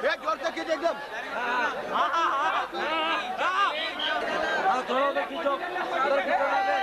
एक जोर से खींच एकदम। थोड़ा उधर खींचो, उधर खींचो ना दे।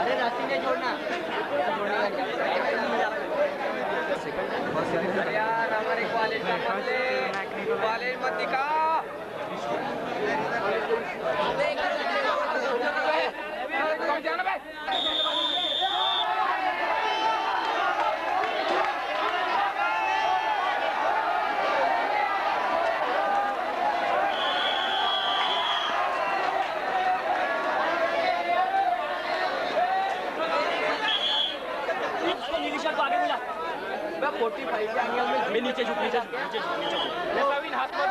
अरे रास्ते में जोड़ना यार हमारे कॉलेज मत दिखा मैं नीचे झुक हाथ मत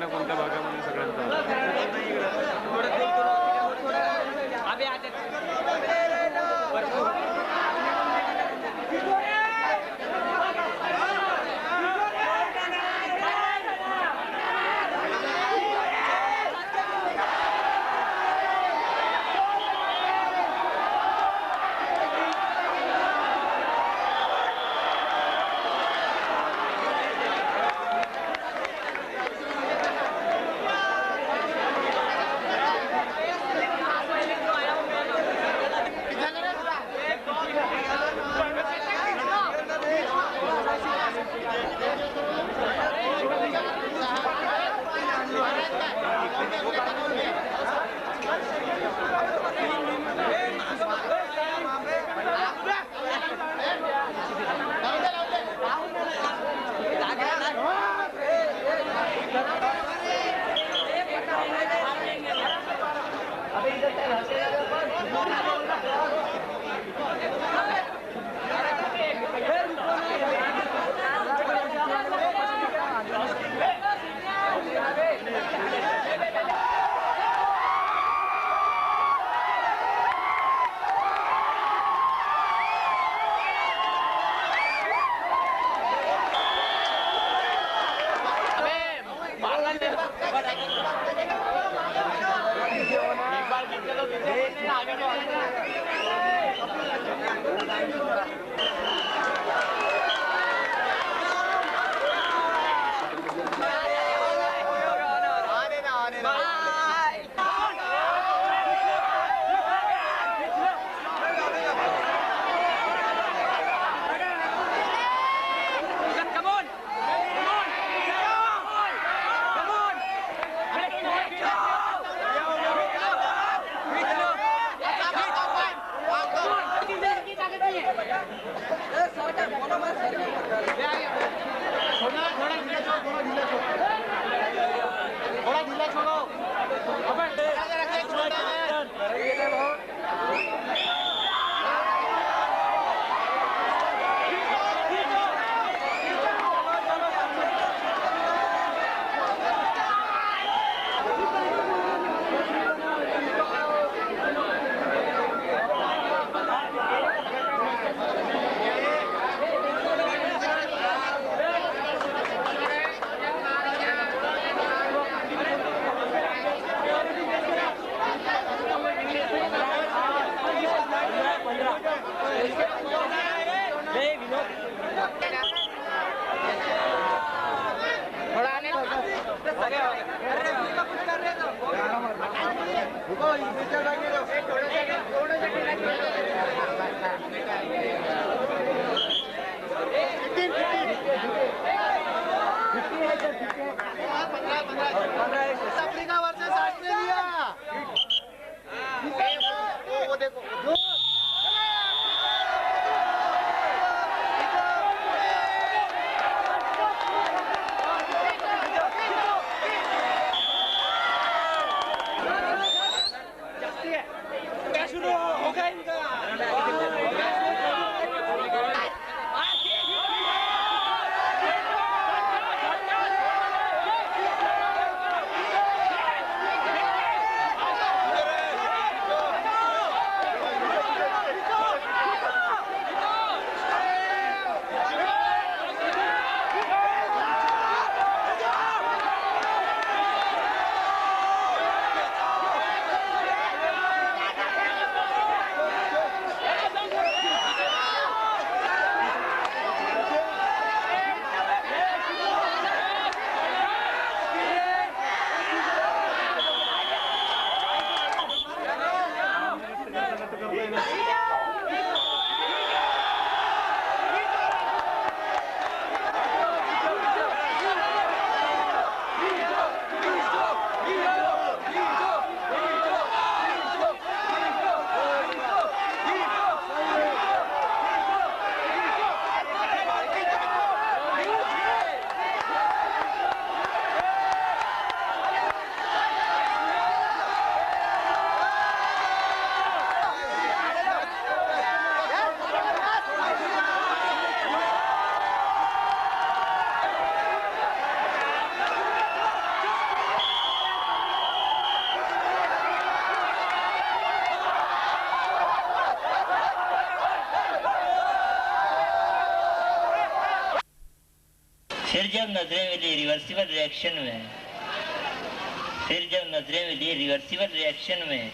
कोणत्या भागामध्ये सगळ्यांचा अफ्रीका वर्सेस ऑस्ट्रेलिया। वो देखो शुरू हो गया इनका। फिर जब नजरें मिली रिवर्सिबल रिएक्शन में, फिर जब नजरें मिली रिवर्सिबल रिएक्शन में,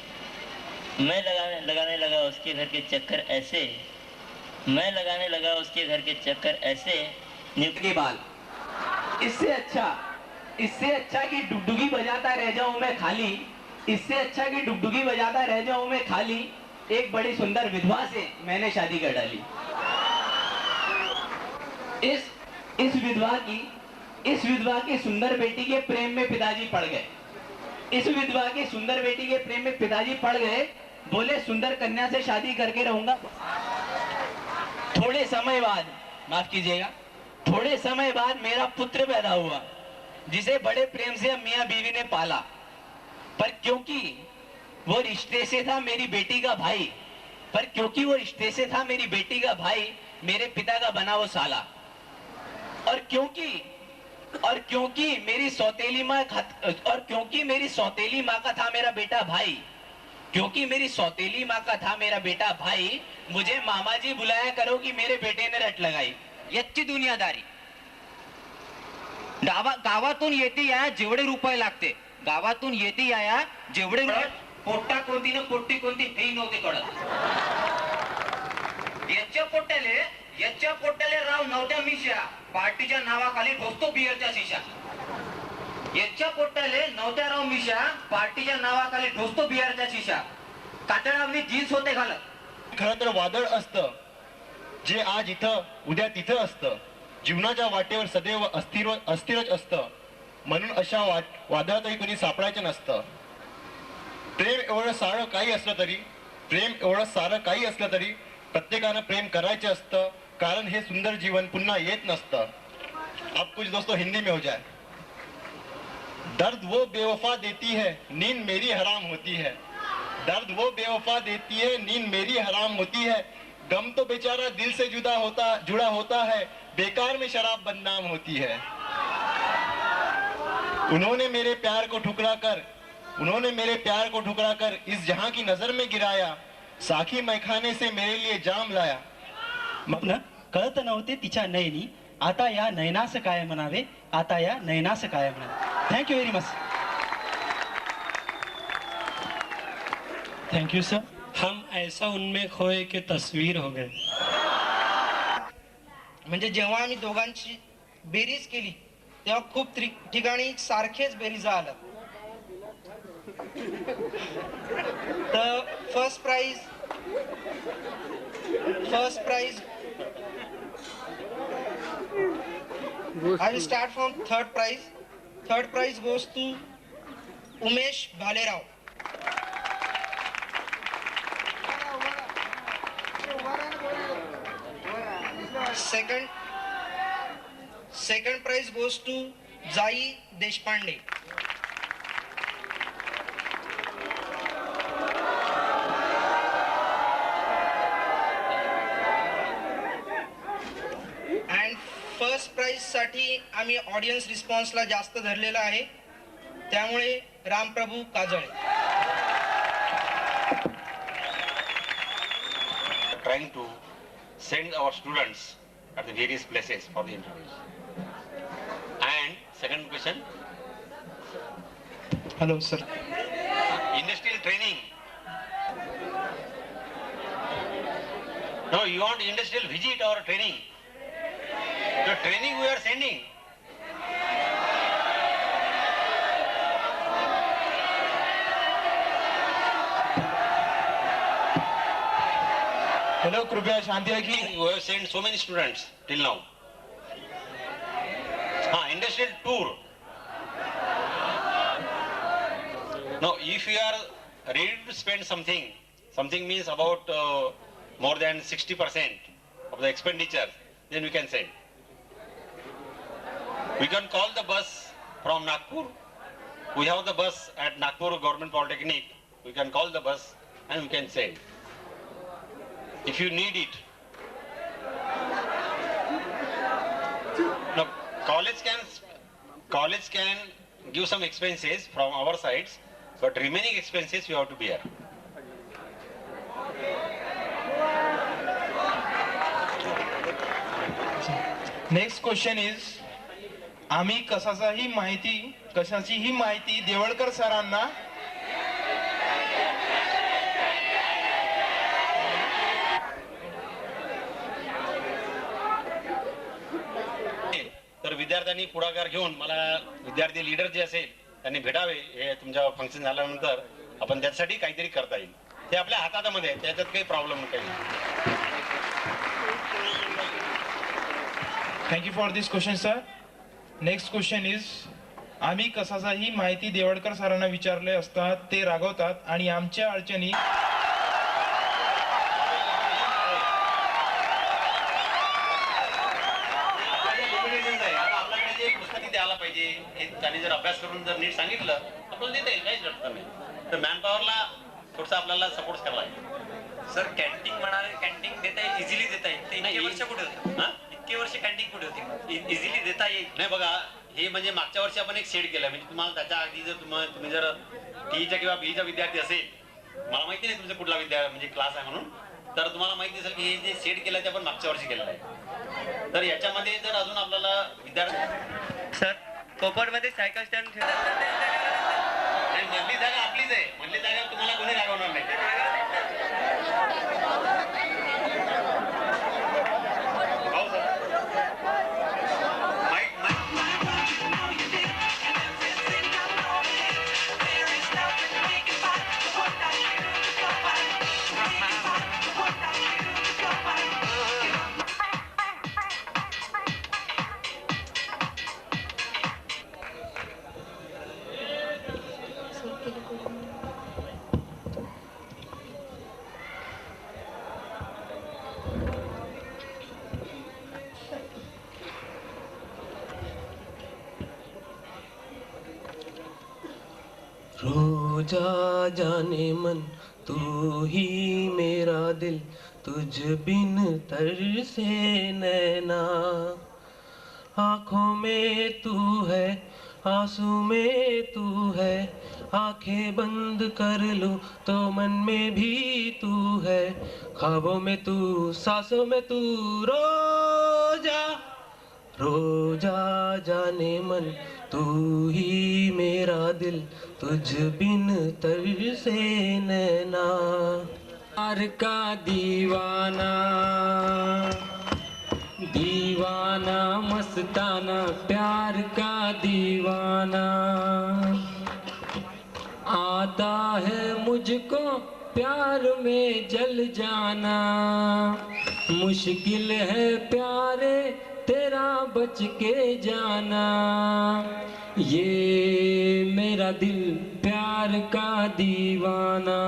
मैं लगाने लगा उसके घर के चक्कर ऐसे, मैं लगाने लगा उसके घर के चक्कर ऐसे। के बाल इससे अच्छा कि डुगडुगी बजाता रह जाऊं मैं खाली, इससे अच्छा कि डुगडुगी बजाता रह जाऊं मैं खाली, एक बड़ी सुंदर विधवा से मैंने शादी कर डाली। इस विधवा की सुंदर बेटी के प्रेम में पिताजी पड़ गए। इस विधवा की सुंदर बेटी के प्रेम में पिताजी पड़ गए। बोले सुंदर कन्या से शादी करके रहूंगा। थोड़े समय बाद, माफ कीजिएगा, थोड़े समय बाद मेरा पुत्र पैदा हुआ, जिसे बड़े प्रेम से मियां बीवी ने पाला। पर क्योंकि वो रिश्ते से था मेरी बेटी का भाई, मेरे पिता का बना वो साला। और क्योंकि मेरी सौतेली माँ का था मेरा बेटा भाई, मुझे मामा जी बुलाया करो कि मेरे बेटे ने रट लगाई। याची दुनियादारी। गावातून येती आया जेवढे रुपये लागते, पोट्टा कोणती ना पोट्टी कोणती हेही नव्हते कळत. याच्या पोट्ट्याले राव नव्हत्या मिशा, पार्टीच्या नावाखाली ढोसतो बियरच्या शिशा. याच्या पोट्ट्याले नव्हत्या राव मिशा, पार्टीच्या नावाखाली ढोसतो बियरच्या शिशा. कातळावली जीन्स होते घालत. खरं तर वादळ असतं जे आज इथं उद्या तिथं असतं. जीवनाच्या वाटेवर सदैव अस्थिरच असतं. म्हणून अशा वादळातही कोणी सापडायचं नसतं. प्रेम एवढं सारं काही असलं तरी प्रत्येकानं प्रेम करायचं असतं, कारण हे सुंदर जीवन पुन्हा येत नसतं. अब कुछ दोस्तों हिंदी में हो जाए. दर्द वो बेवफा देती है, नींद मेरी हराम होती है. दर्द वो बेवफा देती है, नींद मेरी हराम होती है. गम तो बेचारा दिल से जुड़ा होता है, बेकार में शराब बदनाम होती है. उन्होंने मेरे प्यार को ठुकरा कर इस जहां की नजर में गिराया. साखी मैखाने से मेरे लिए जाम लाया. मग कळत नव्हते तिच्या नयनी, आता या नयनास काय म्हणावे, आता या नयनास काय म्हणावे. Thank you very much. Thank you sir. हम ऐसा उनमें खोए कि तस्वीर हो गए. म्हणजे जेव्हा आम्ही दोघांची बेरीज केली तेव्हा खूप ठिकाणी सारखेच बेरीज आलं. तर first prize I will start from third prize. Third prize goes to Umesh Bhalerao. Second prize goes to Zai Deshpande. And first prize साठी आम्ही ऑडियन्स रिस्पॉन्सला जास्त धरलेला आहे, त्यामुळे Ramprabhu Kajale. Trying to send our students at the various places for the interviews. And second question. Hello sir. Industrial training. No, you want industrial visit or training? The training we are sending. Hello, कृपया शांति रखिए. We have sent so many students till now. Industrial tour. Now, if you are ready to spend something means about more than 60% of the expenditure, then we can send. We can call the bus from Nagpur. We have the bus at Nagpur Government Polytechnic. We can call the bus and we can send. If you need it. Now, college can give some expenses from our sides, but remaining expenses you have to bear. Next question is, आम्ही कशाचीही माहिती देवळकर सरांना तर विद्यार्थ्यांनी पुढाकार घेऊन मला विद्यार्थी leader जे असेल त्यांनी भेटावे. हे तुमच्या फंक्शन झाल्यानंतर आपण त्यासाठी काहीतरी करता येईल. ते आपल्या हातामध्ये, त्याच्यात काही प्रॉब्लेम काही नाही. Thank you for this question sir. Next question is, आम्ही कशाचीही माहिती देवळकर सरांना विचारले असता ते रागवतात आणि आमच्या अडचणी द्यायला पाहिजे. त्यांनी जर अभ्यास करून जर नीट सांगितलं आपण देता येईल, काहीच अडचण नाही. तर मॅनपॉवरला थोडंसं आपल्याला सपोर्ट करायला लागेल. सर कॅन्टीन म्हणाले, कॅन्टीन देता येईल, इझिली देता येईल. ते इतके वर्ष कुठे होते? इतके वर्ष कॅन्टीन कुठे होती? इझिली देता येईल. नाही बघा, हे म्हणजे मागच्या वर्षी आपण एक सेट केलं. म्हणजे तुम्हाला त्याच्या अगदी जर तुम्ही जर टीच्या किंवा बीचा विद्यार्थी असेल, मला माहिती नाही तुमचा कुठला म्हणजे क्लास आहे म्हणून, तर तुम्हाला माहिती असेल की हे जे सेट केलं ते आपण मागच्या वर्षी केलेलं आहे. तर याच्यामध्ये जर अजून आपल्याला विद्यार्थी सर पोपटमध्ये सायकल स्टँड मधली जागा आपलीच आहे. मधली जागा तुम्हाला रोजा जाने मन तू ही मेरा दिल, तुझ बिन तरसे नैना। आँखों में तू है, आंसू में तू है, आंखें बंद कर लूं तो मन में भी तू है, ख्वाबों में तू, सांसों में तू। रोजा रोजा जाने मन तू ही मेरा दिल, तुझ बिन तरसे नैना। प्यार का दीवाना दीवाना मस्ताना, प्यार का दीवाना। आता है मुझको प्यार में जल जाना, मुश्किल है प्यारे तेरा बच के जाना। ये मेरा दिल प्यार का दीवाना।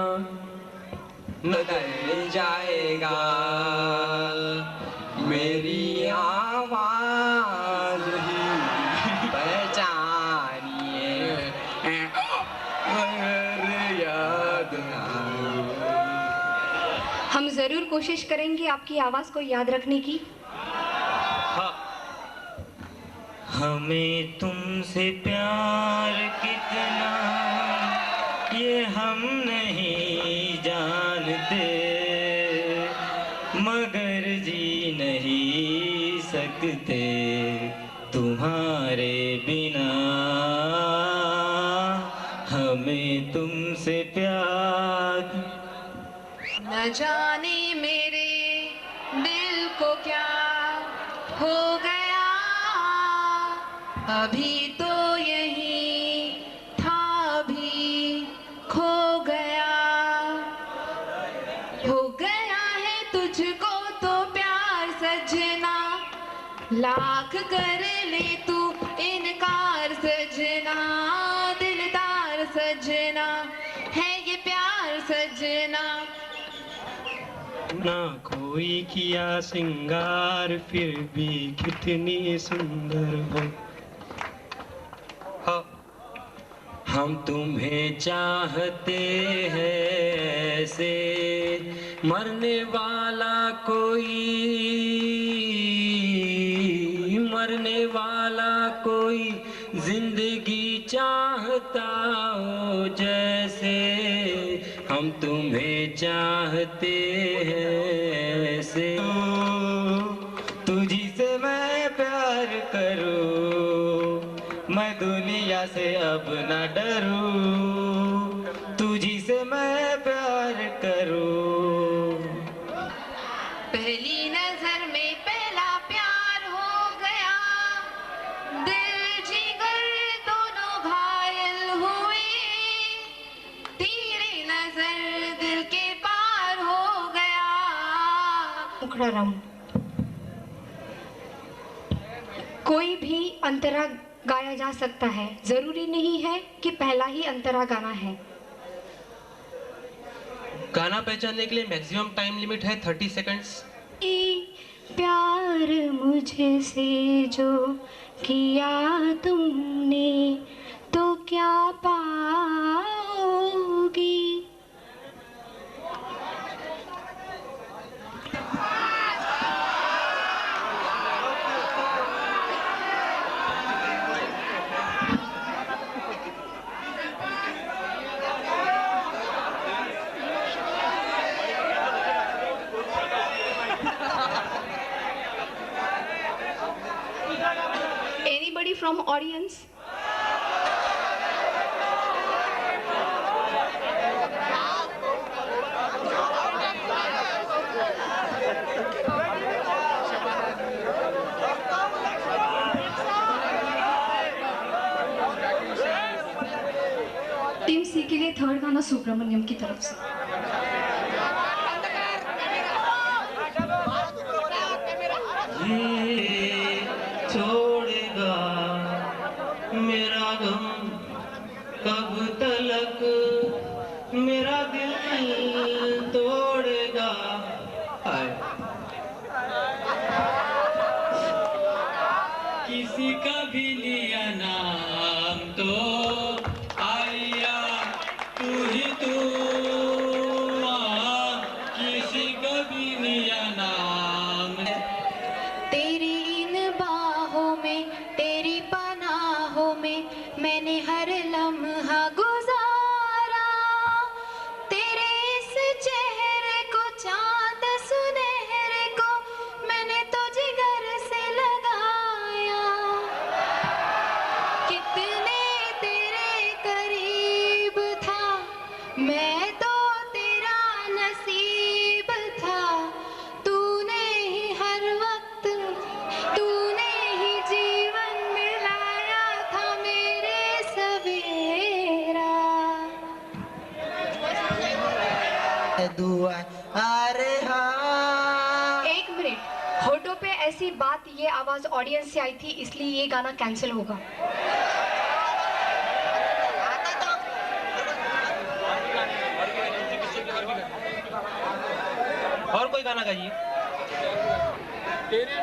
नजर जाएगा मेरी आवाज ही पहचानिए, याद हम जरूर कोशिश करेंगे आपकी आवाज को याद रखने की। हमें तुमसे प्यार कितना ये हम नहीं जानते, मगर जी नहीं सकते तुम्हारे बिना। हमें तुमसे प्यार। न जाने मेरे दिल को क्या हो गया, अभी तो यही था, अभी खो गया। हो गया है तुझको तो प्यार सजना, लाख कर ले तू इनकार सजना। दिलदार सजना है ये प्यार सजना। ना कोई किया सिंगार फिर भी कितनी सुंदर हो। हम तुम्हें चाहते हैं ऐसे, मरने वाला कोई, मरने वाला कोई जिंदगी चाहता हो जैसे। हम तुम्हें चाहते हैं ऐसे, तुझी से मैं प्यार करूं, मैं दुनिया से अब न डरूं, तुझी से मैं प्यार करूं। पहली नजर में पहला प्यार हो गया, दिल जिगर दोनों घायल हुए। तेरी नजर दिल के पार हो गया। मुखड़ा राम। कोई भी अंतरा गाया जा सकता है, जरूरी नहीं है कि पहला ही अंतरा गाना है। गाना पहचानने के लिए मैक्सिमम टाइम लिमिट है 30 सेकंड्स। प्यार मुझसे जो किया तुमने तो क्या पाओगी। Anybody from audience? टीम सी के लिए थर्ड गाना सुब्रमण्यम की तरफ से। छोड़ेगा मेरा गम कब तलक, मेरा दिल तोड़ेगा। किसी का भी लिया नाम तो आया दुआ अरे हाँ। एक मिनट, होठों पे ऐसी बात, ये आवाज ऑडियंस से आई थी, इसलिए ये गाना कैंसिल होगा। और कोई गाना गाइए,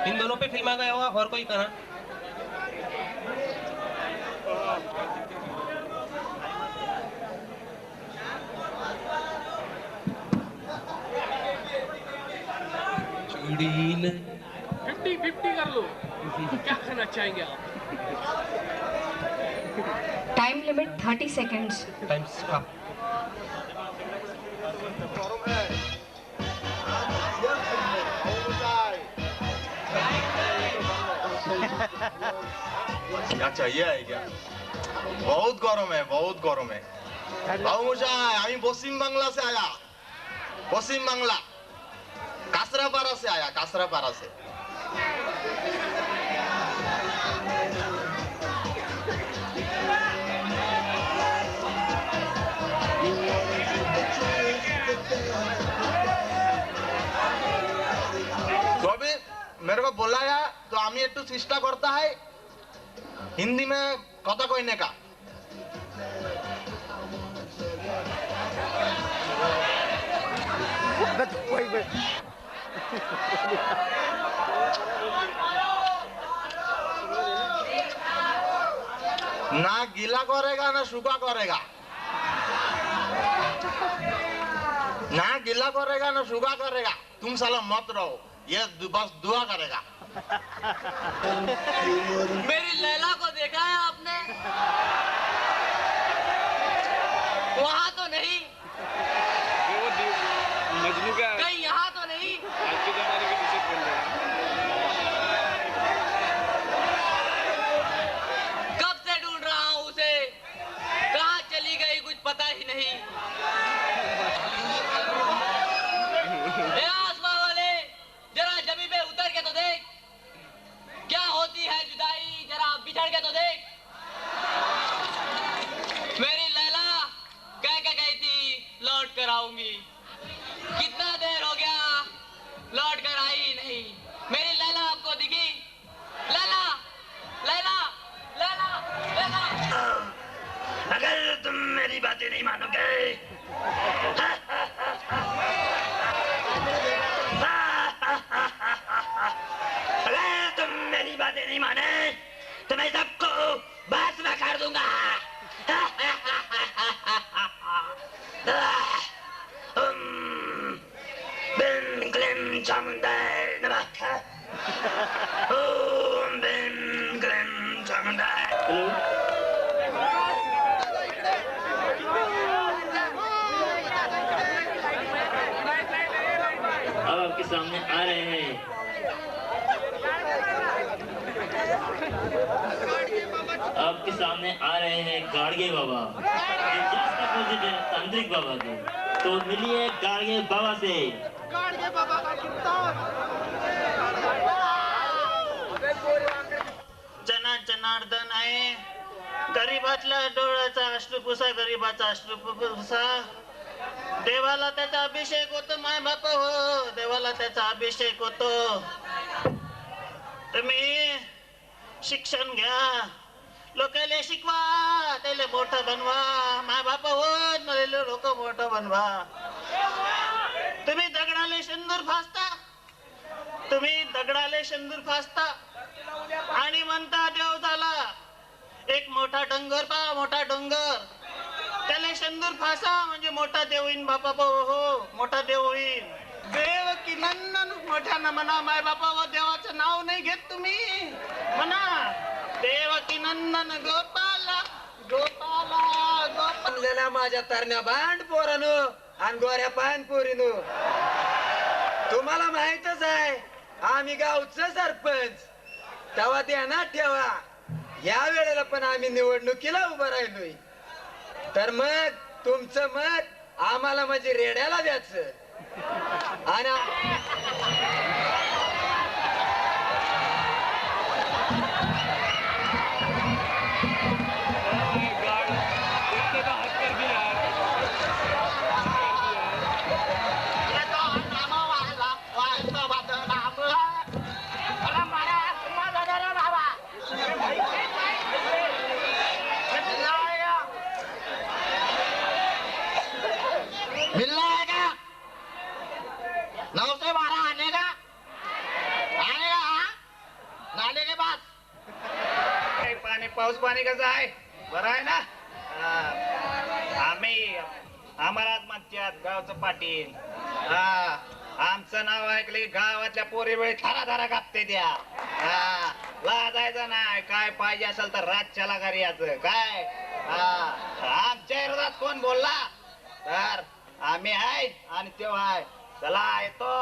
इन दोनों पे फिल्मा गया होगा, और कोई गाना। चूड़ी न 50-50 कर लो। क्या करना चाहेंगे आप? Time limit 30 seconds. Time stop. क्या चाहिए है क्या? बहुत गरम है, बहुत गरम है। बाबू मशाई, আমি পশ্চিম বাংলা से आया, पश्चिम बांग्ला, कासरापाड़ा से आया, कासरापाड़ा से। तो अभी मेरे को बोलाया तो आमी एक चेष्टा करता है हिंदी में कथा कहने का। ना गीला करेगा ना सूखा करेगा, ना गीला करेगा ना सूखा करेगा। तुम साला मत रहो, ये बस दुआ करेगा। मेरी लैला को देखा है आपने? वहाँ तो नहीं, मजनू का कहीं यहाँ तो नहीं। आज के जमाने के पीछे बन रहा है। कब से ढूंढ रहा हूँ उसे, कहाँ चली गई कुछ पता ही नहीं। ए आसमां वाले, जरा जमी पे उतर के तो देख, क्या होती है जुदाई, जरा बिछड़ के तो देख। मेरी लैला कह के गई थी लौट कर आऊंगी, कितना देर हो गया लौट कर आई नहीं। मेरी लैला आपको दिखी? लैला, लैला, लैला, लैला। अगर तुम मेरी बातें नहीं मानोगे, अगर तुम मेरी बातें नहीं माने तो मैं सबको भस्म कर दूंगा। बिम क्लीम चामुंडाय नमः। ओम बिम क्लीम चामुंडाय। अब आपके सामने आ रहे हैं गाड़गे बाबा, जस्ट अपोजिट है तांत्रिक बाबा के। तो मिलिए गाड़गे बाबा से। गाड़गे बाबा का कीर्तन। जना जनार्दन आहे, गरीबातल्या डोळ्याचा अश्रुपुसा, गरीबाचा अश्रुपुसा। देवाला त्याचा अभिषेक होतो माय बाप हो, देवाला त्याचा अभिषेक होतो। तुम्ही शिक्षण घ्या, लोकांना शिकवा, त्याला मोठं बनवा। माय बाप हो, लोक मोठं बनवा। तुम्ही दगडाले शेंदूर फासता, तुम्ही दगडाले शेंदूर फासता आणि म्हणता देव झाला। एक मोठा डोंगर पहा, मोठा डोंगर, त्याला शेंदूर फासा म्हणजे मोठा देव होईन बापा हो, मोठा देव होईन। देव की नंदन मोठ्यानं म्हणा माय बापा हो, देवाचं नाव नाही घेत तुम्ही, म्हणा देव की नंदन गोपाला गोपाला गोपाला। माझ्या तरण्या बांड पोरानं आणि गोऱ्या पान पोरीनो, तुम्हाला माहितच आहे आम्ही गावचं सरपंच, तेव्हा ध्यानात ठेवा या वेळेला पण आम्ही निवडणुकीला उभं राहिलोय। तर मग तुमचं मत आम्हाला म्हणजे रेड्याला द्यायचं। आणि पाऊस पाणी कसं आहे? बरं आहे ना? आम्ही आम्हाला म्हणतात गावचं पाटील. आमचं नाव ऐकलं की गावातल्या पोरी वेळी थारा थारा कापते त्या. लाजायचं नाही, काय पाहिजे असेल तर रातच्याला घरी याचं काय. आमच्या विरोधात कोण बोलला तर आम्ही आहे आणि तो आहे. चला येतो.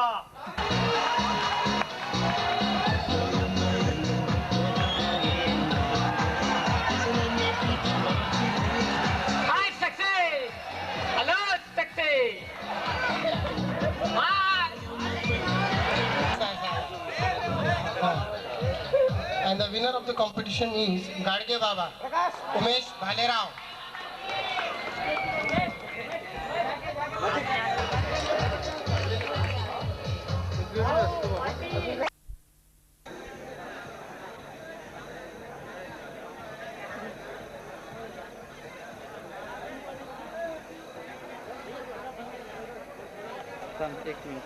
Hi, sexy! Hello, sexy! Hi! And the winner of the competition is Gadge Baba, Umesh Bhalerao. एक मिनिट.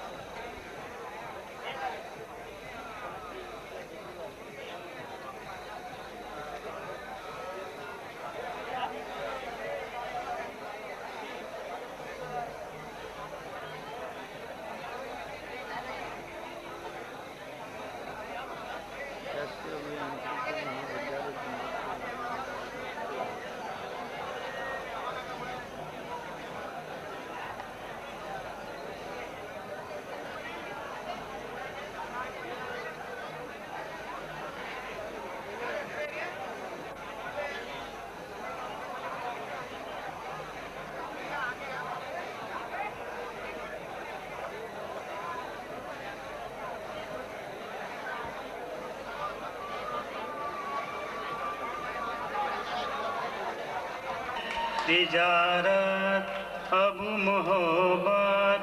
तिजारत अब मोहब्बत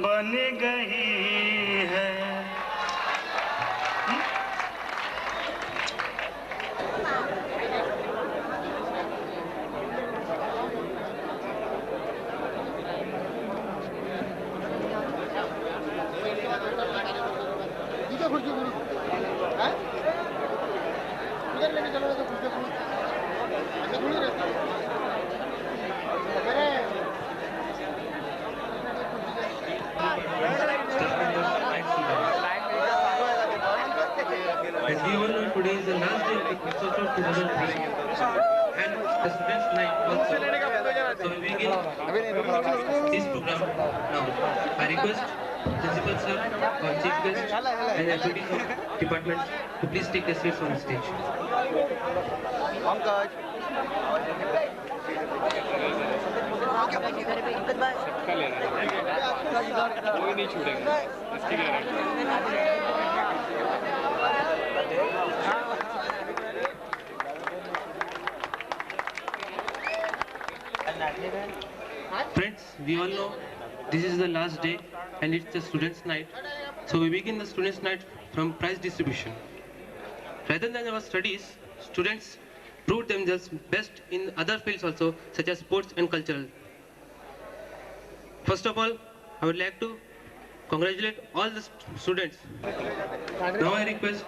बन गई है. As we all know, today is the last day of the Christmas of 2003 and the students' night also. So we begin this program now. I request Principal Sir, our Chief Guest and activities of departments to please take their seats on the stage. कोई नहीं छूटेगा इसकी guarantee. Friends, we all know this is the last day and it's the students' night. So we begin the students' night from prize distribution. Rather than our studies, students proved themselves best in other fields also, such as sports and cultural. First of all, I would like to congratulate all the students. Now I request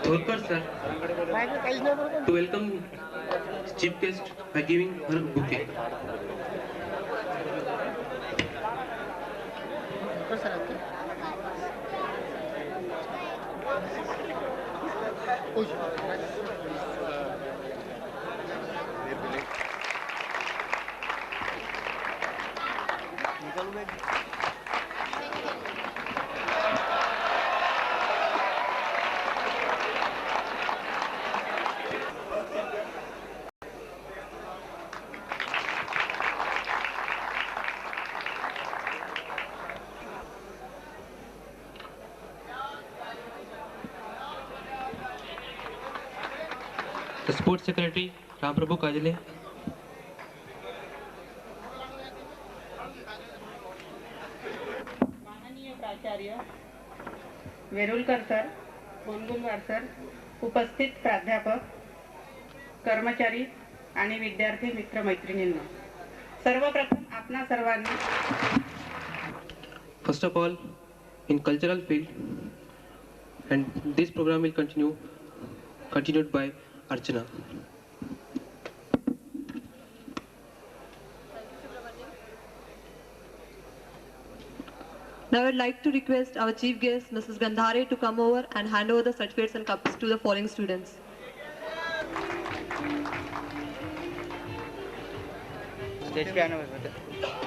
Tholkar sir to welcome chief guest by giving her a bouquet. The Sports Secretary, Ramprabhu Kajale. माननीय प्राचार्य Verulkar sir, गोलगुलवार sir, उपस्थित प्राध्यापक, कर्मचारी आणि विद्यार्थी मित्र मैत्रिणींना सर्वप्रथम आपणा सर्वांनी First of all, in cultural field, and this program will continue continued by Archana. Now I would like to request our chief guest, Mrs. Gandhare, to come over and hand over the certificates and cups to the following students. Stage पे आना बस